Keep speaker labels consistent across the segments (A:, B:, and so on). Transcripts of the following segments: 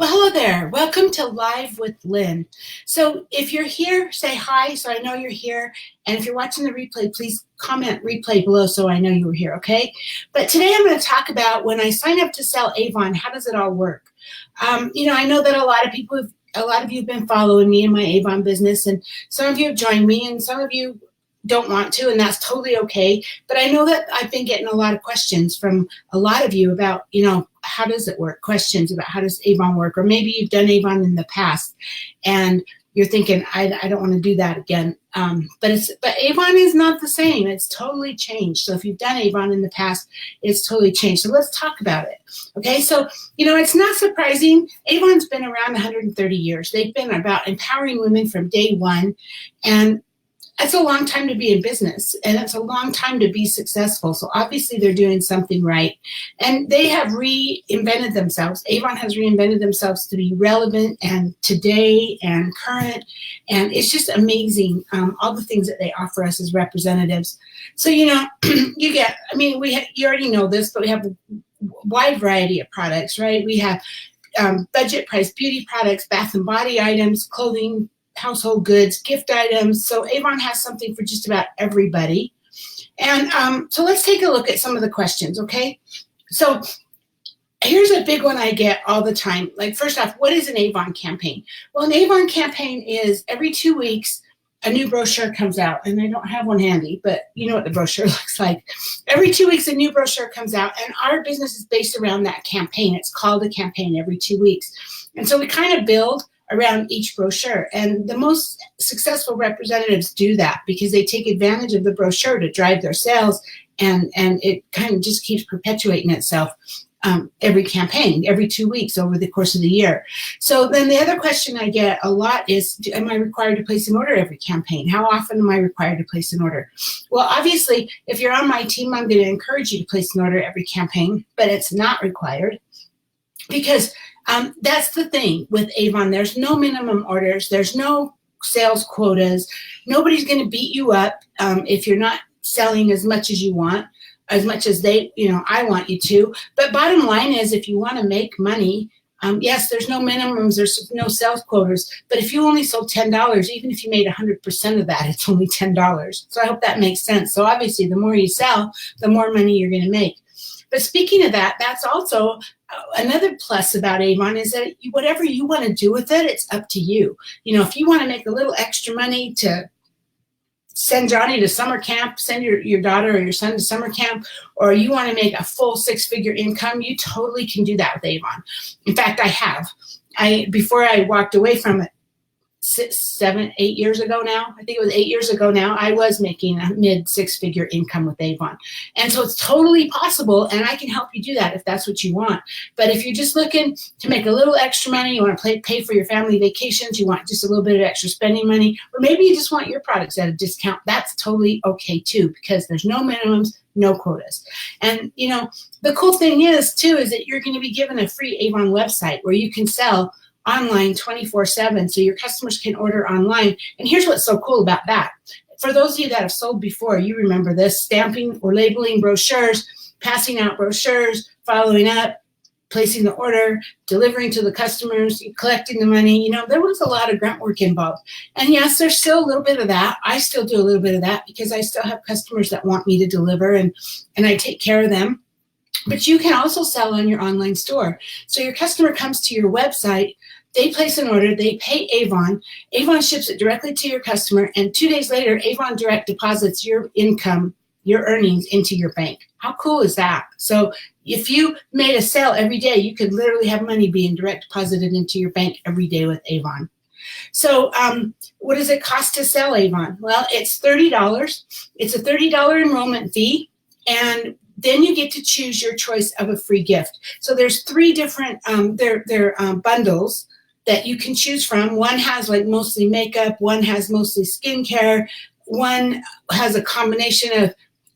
A: Well, hello there. Welcome to Live with Lynn. So if you're here, say hi so I know you're here. And if you're watching the replay, please comment replay below so I know you were here, okay? But today I'm going to talk about when I sign up to Sell Avon, how does it all work? I know that a lot of you have been following me in my Avon business, and some of you have joined me and some of you don't want to, and that's totally okay. But I know that I've been getting a lot of questions from a lot of you about, how does it work? Questions about how does Avon work? Or maybe you've done Avon in the past and you're thinking, I don't want to do that again. But Avon is not the same. It's totally changed. So if you've done Avon in the past, it's totally changed. So let's talk about it. Okay, so, it's not surprising. Avon's been around 130 years. They've been about empowering women from day one. And it's a long time to be in business, and it's a long time to be successful. So obviously they're doing something right. And they have reinvented themselves. Avon has reinvented themselves to be relevant and today and current. And it's just amazing, all the things that they offer us as representatives. So, you already know this, but we have a wide variety of products, right? We have budget price beauty products, bath and body items, clothing, household goods, gift items. So Avon has something for just about everybody. And so let's take a look at some of the questions, okay? So here's a big one I get all the time. Like, first off, what is an Avon campaign? Well, an Avon campaign is every 2 weeks, a new brochure comes out. And I don't have one handy, but you know what the brochure looks like. Every 2 weeks, a new brochure comes out, and our business is based around that campaign. It's called a campaign every 2 weeks. And so we kind of build around each brochure. And the most successful representatives do that because they take advantage of the brochure to drive their sales, and it kind of just keeps perpetuating itself every campaign, every 2 weeks over the course of the year. So then the other question I get a lot is, am I required to place an order every campaign? How often am I required to place an order? Well, obviously, if you're on my team, I'm going to encourage you to place an order every campaign, but it's not required because that's the thing with Avon. There's no minimum orders. There's no sales quotas. Nobody's going to beat you up if you're not selling as much as you want, as much as I want you to. But bottom line is, if you want to make money, yes, there's no minimums, there's no sales quotas. But if you only sold $10, even if you made 100% of that, it's only $10. So I hope that makes sense. So obviously, the more you sell, the more money you're going to make. But speaking of that, that's also another plus about Avon is that whatever you want to do with it, it's up to you. If you want to make a little extra money to send Johnny to summer camp, send your daughter or your son to summer camp, or you want to make a full 6-figure income, you totally can do that with Avon. In fact, I have. Before I walked away from it, 6, 7, 8 years ago now, I think it was 8 years ago now, I was making a mid 6-figure income with Avon. And so it's totally possible, and I can help you do that if that's what you want. But if you're just looking to make a little extra money, you want to pay for your family vacations, you want just a little bit of extra spending money, or maybe you just want your products at a discount, that's totally okay too, because there's no minimums, no quotas. And the cool thing is too, is that you're going to be given a free Avon website where you can sell online 24/7, so your customers can order online. And here's what's so cool about that. For those of you that have sold before, you remember this: stamping or labeling brochures, passing out brochures, following up, placing the order, delivering to the customers, collecting the money. There was a lot of grunt work involved. And yes, there's still a little bit of that. I still do a little bit of that because I still have customers that want me to deliver, and I take care of them. But you can also sell on your online store. So your customer comes to your website, they place an order, they pay Avon, Avon ships it directly to your customer, and 2 days later, Avon direct deposits your income, your earnings into your bank. How cool is that? So if you made a sale every day, you could literally have money being direct deposited into your bank every day with Avon. So what does it cost to sell Avon? Well, it's $30. It's a $30 enrollment fee, and then you get to choose your choice of a free gift. So there's 3 different bundles that you can choose from. One has like mostly makeup, one has mostly skincare, one has a combination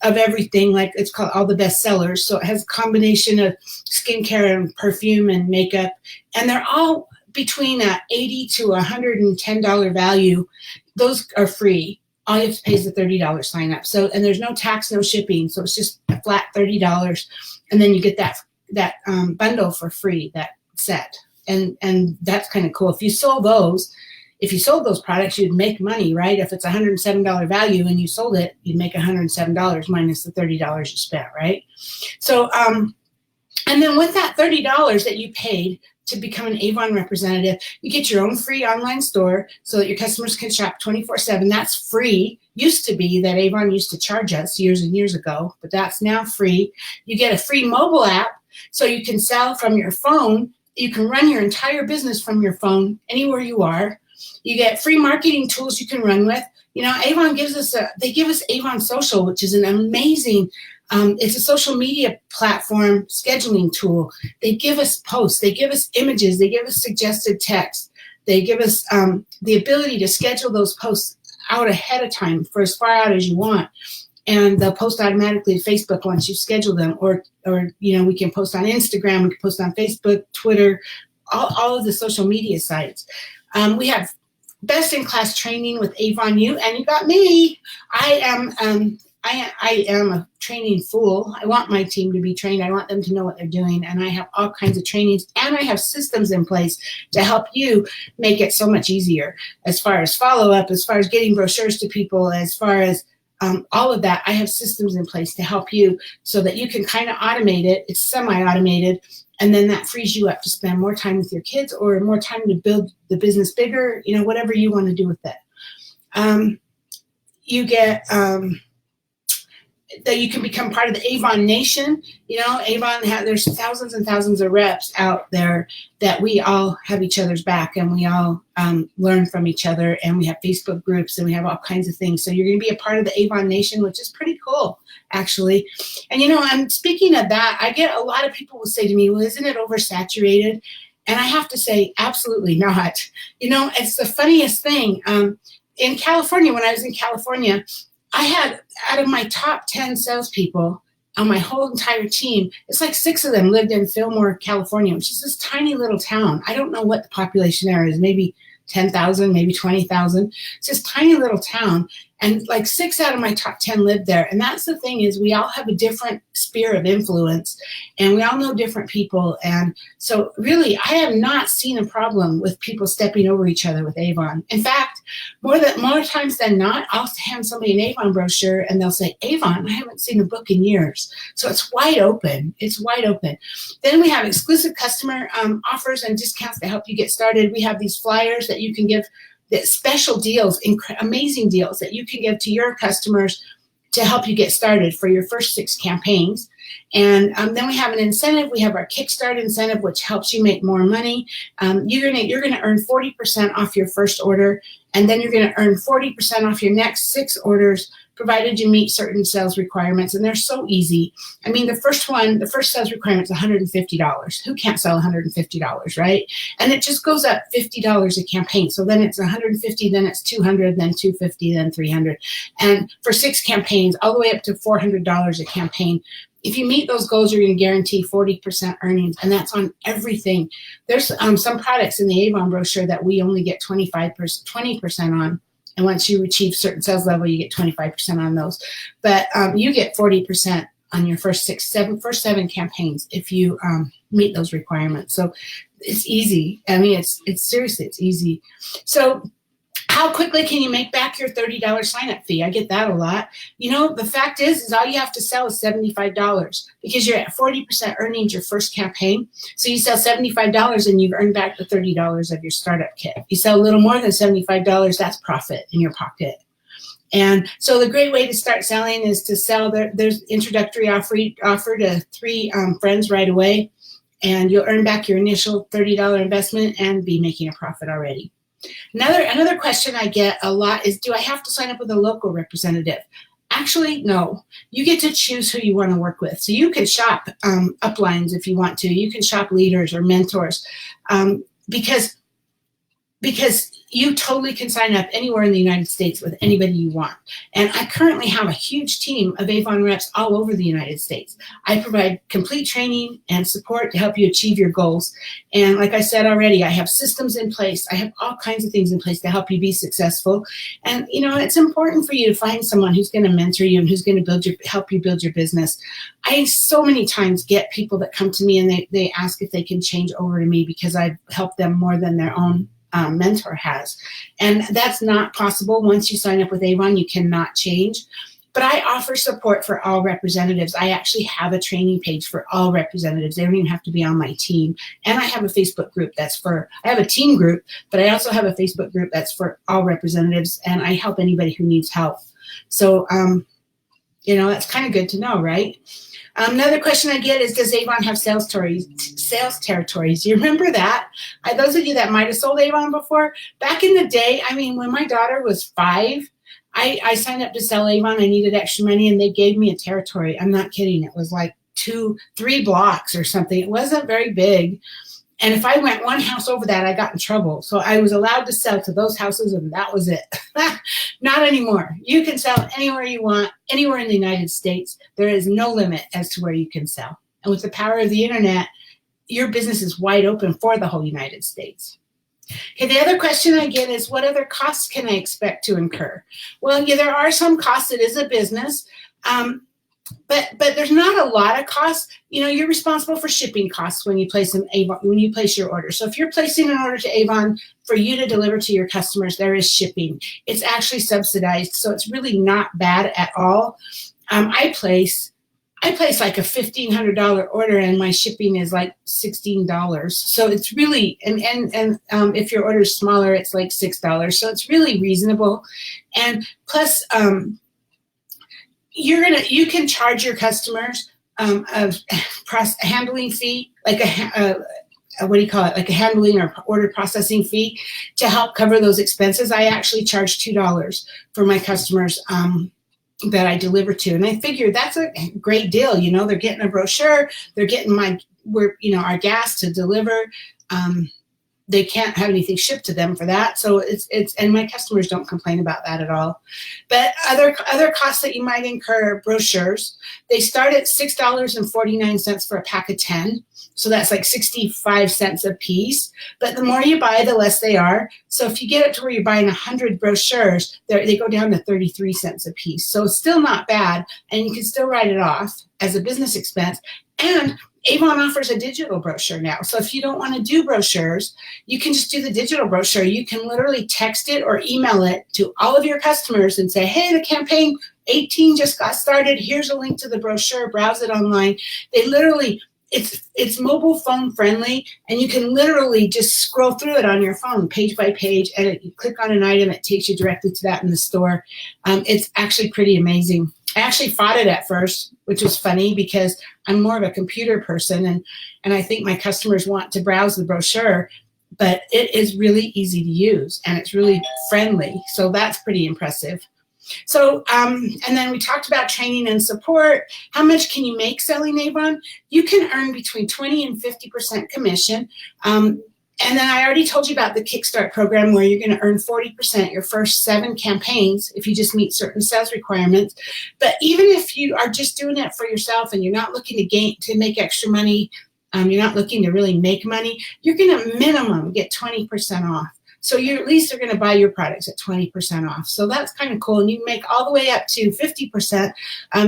A: of everything, like it's called All the Best Sellers. So it has a combination of skincare and perfume and makeup, and they're all between $80 to $110 value. Those are free. All you have to pay is the $30 sign up. So, and there's no tax, no shipping. So it's just a flat $30. And then you get that bundle for free, that set. And that's kind of cool. If you sold those products, you'd make money, right? If it's $107 value and you sold it, you'd make $107 minus the $30 you spent, right? So, and then with that $30 that you paid to become an Avon representative, you get your own free online store so that your customers can shop 24/7. That's free. Used to be that Avon used to charge us years and years ago, but that's now free. You get a free mobile app so you can sell from your phone. You can run your entire business from your phone anywhere you are. You get free marketing tools you can run with. You know, Avon gives us they give us Avon Social, which is an amazing, it's a social media platform scheduling tool. They give us posts, they give us images, they give us suggested text. They give us the ability to schedule those posts out ahead of time for as far out as you want. And they'll post automatically to Facebook once you schedule them. Or you know, we can post on Instagram, we can post on Facebook, Twitter, all of the social media sites. We have best-in-class training with Avon U, and you got me. I am a training fool. I want my team to be trained. I want them to know what they're doing, and I have all kinds of trainings, and I have systems in place to help you make it so much easier as far as follow-up, as far as getting brochures to people, as far as all of that. I have systems in place to help you so that you can kind of automate it. It's semi-automated. And then that frees you up to spend more time with your kids or more time to build the business bigger, you know, whatever you want to do with it. You get that you can become part of the Avon Nation. You know, there's thousands and thousands of reps out there that we all have each other's back, and we all learn from each other, and we have Facebook groups, and we have all kinds of things. So you're going to be a part of the Avon Nation, which is pretty cool, actually. And, you know, I'm speaking of that, I get a lot of people will say to me, well, isn't it oversaturated? And I have to say, absolutely not. You know, it's the funniest thing. In California, when I was in California, I had, out of my top 10 salespeople on my whole entire team, it's like 6 of them lived in Fillmore, California, which is this tiny little town. I don't know what the population there is, maybe 10,000, maybe 20,000. It's this tiny little town. And like 6 out of my top 10 lived there. And that's the thing, is we all have a different sphere of influence, and we all know different people. And so really, I have not seen a problem with people stepping over each other with Avon. In fact, more times than not, I'll hand somebody an Avon brochure and they'll say, Avon, I haven't seen a book in years. So it's wide open. It's wide open. Then we have exclusive customer offers and discounts to help you get started. We have these flyers that you can give, that special deals, amazing deals that you can give to your customers to help you get started for your first 6 campaigns. And then we have an incentive. We have our Kickstart incentive, which helps you make more money. You're gonna earn 40% off your first order, and then you're gonna earn 40% off your next 6 orders, provided you meet certain sales requirements. And they're so easy. I mean, the first sales requirement is $150. Who can't sell $150, right? And it just goes up $50 a campaign. So then it's $150, then it's $200, then $250, then $300. And for 6 campaigns, all the way up to $400 a campaign. If you meet those goals, you're going to guarantee 40% earnings, and that's on everything. There's some products in the Avon brochure that we only get 20% on. And once you achieve certain sales level, you get 25% on those. But you get 40% on your first 7 campaigns if you meet those requirements. So it's easy. I mean, it's seriously, it's easy. So how quickly can you make back your $30 sign-up fee? I get that a lot. You know, the fact is all you have to sell is $75 because you're at 40% earnings your first campaign. So you sell $75 and you've earned back the $30 of your startup kit. You sell a little more than $75, that's profit in your pocket. And so the great way to start selling is to sell. There's introductory offer to 3 friends right away, and you'll earn back your initial $30 investment and be making a profit already. Another question I get a lot is, do I have to sign up with a local representative? Actually, no. You get to choose who you want to work with. So you can shop uplines if you want to. You can shop leaders or mentors because you totally can sign up anywhere in the United States with anybody you want. And I currently have a huge team of Avon reps all over the United States. I provide complete training and support to help you achieve your goals. And like I said already, I have systems in place. I have all kinds of things in place to help you be successful. And you know, it's important for you to find someone who's going to mentor you and who's going to help you build your business. I so many times get people that come to me and they ask if they can change over to me because I've helped them more than their own mentor has. And that's not possible. Once you sign up with Avon, you cannot change. But I offer support for all representatives. I actually have a training page for all representatives. They don't even have to be on my team. And I have a Facebook group I have a team group, but I also have a Facebook group that's for all representatives, and I help anybody who needs help. So, you know, that's kind of good to know, right? Another question I get is, does Avon have sales territories? You remember that? Those of you that might have sold Avon before, back in the day, I mean, when my daughter was 5, I signed up to sell Avon. I needed extra money, and they gave me a territory. I'm not kidding. It was like 2-3 blocks or something. It wasn't very big. And if I went one house over that, I got in trouble. So I was allowed to sell to those houses, and that was it. Not anymore. You can sell anywhere you want, anywhere in the United States. There is no limit as to where you can sell. And with the power of the internet, your business is wide open for the whole United States. Okay, the other question I get is, what other costs can I expect to incur? Well, yeah, there are some costs. It is a business. But there's not a lot of costs. You know, you're responsible for shipping costs when you place your order. So if you're placing an order to Avon for you to deliver to your customers, there is shipping. It's actually subsidized, so it's really not bad at all. I place like a $1,500 order, and my shipping is like $16. So it's really, and if your order is smaller, it's like $6. So it's really reasonable. And plus, you can charge your customers a handling fee, like what do you call it, like a handling or order processing fee to help cover those expenses. I actually charge $2 for my customers that I deliver to, and I figure that's a great deal. You know, they're getting a brochure, they're getting our gas to deliver. They can't have anything shipped to them for that. So and my customers don't complain about that at all. But other costs that you might incur, brochures, they start at $6.49 for a pack of 10. So that's like 65 cents a piece. But the more you buy, the less they are. So if you get it to where you're buying 100 brochures, they go down to 33 cents a piece. So it's still not bad, and you can still write it off as a business expense. And Avon offers a digital brochure now. So if you don't want to do brochures, you can just do the digital brochure. You can literally text it or email it to all of your customers and say, hey, the campaign 18 just got started. Here's a link to the brochure. Browse it online. They literally, it's mobile phone friendly, and you can literally just scroll through it on your phone page by page, and you click on an item, it takes you directly to that in the store. It's actually pretty amazing. I actually fought it at first, which was funny because I'm more of a computer person, and I think my customers want to browse the brochure, but it is really easy to use, and it's really friendly. So that's pretty impressive. So, and then we talked about training and support. How much can you make selling Avon? You can earn between 20 and 50% commission. And then I already told you about the Kickstart program, where you're going to earn 40% your first 7 campaigns if you just meet certain sales requirements. But even if you are just doing it for yourself and you're not looking to make extra money, you're not looking to really make money, you're going to minimum get 20% off. So you at least are going to buy your products at 20% off. So that's kind of cool. And you can make all the way up to 50%.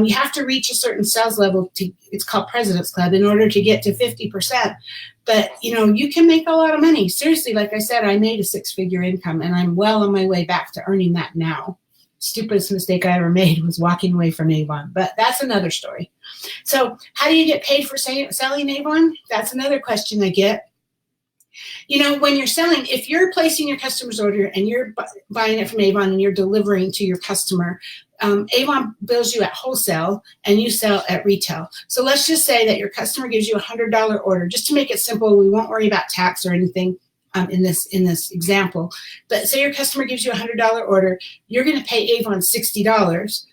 A: You have to reach a certain sales level it's called President's Club, in order to get to 50%. But, you know, you can make a lot of money. Seriously, like I said, I made a 6-figure income, and I'm well on my way back to earning that now. Stupidest mistake I ever made was walking away from Avon, but that's another story. So how do you get paid for selling Avon? That's another question I get. You know, when you're selling, if you're placing your customer's order and you're buying it from Avon and you're delivering to your customer, Avon bills you at wholesale and you sell at retail. So let's just say that your customer gives you a $100 order. Just to make it simple, we won't worry about tax or anything in this example. But say your customer gives you a $100 order, you're going to pay Avon $60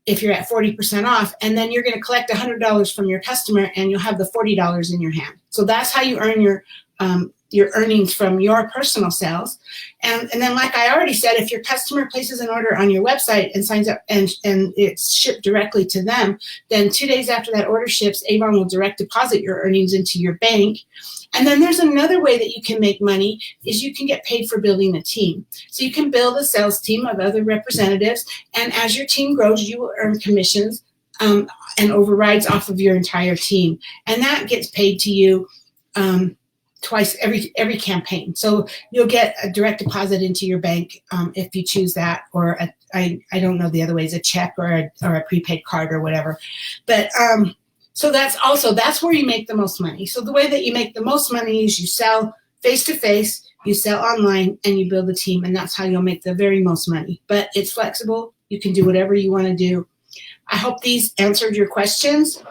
A: if you're at 40% off, and then you're going to collect $100 from your customer, and you'll have the $40 in your hand. So that's how you earn your your earnings from your personal sales. And then, like I already said, if your customer places an order on your website and signs up and it's shipped directly to them, then 2 days after that order ships, Avon will direct deposit your earnings into your bank. And then there's another way that you can make money is you can get paid for building a team. So you can build a sales team of other representatives, and as your team grows, you will earn commissions and overrides off of your entire team. And that gets paid to you twice every campaign. So you'll get a direct deposit into your bank if you choose that, or I don't know the other ways, a check or a prepaid card or whatever. But so that's where you make the most money. So the way that you make the most money is you sell face-to-face, you sell online, and you build a team, and that's how you'll make the very most money. But it's flexible. You can do whatever you want to do. I hope these answered your questions,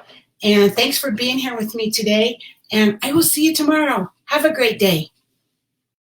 A: and thanks for being here with me today, and I will see you tomorrow. Have a great day.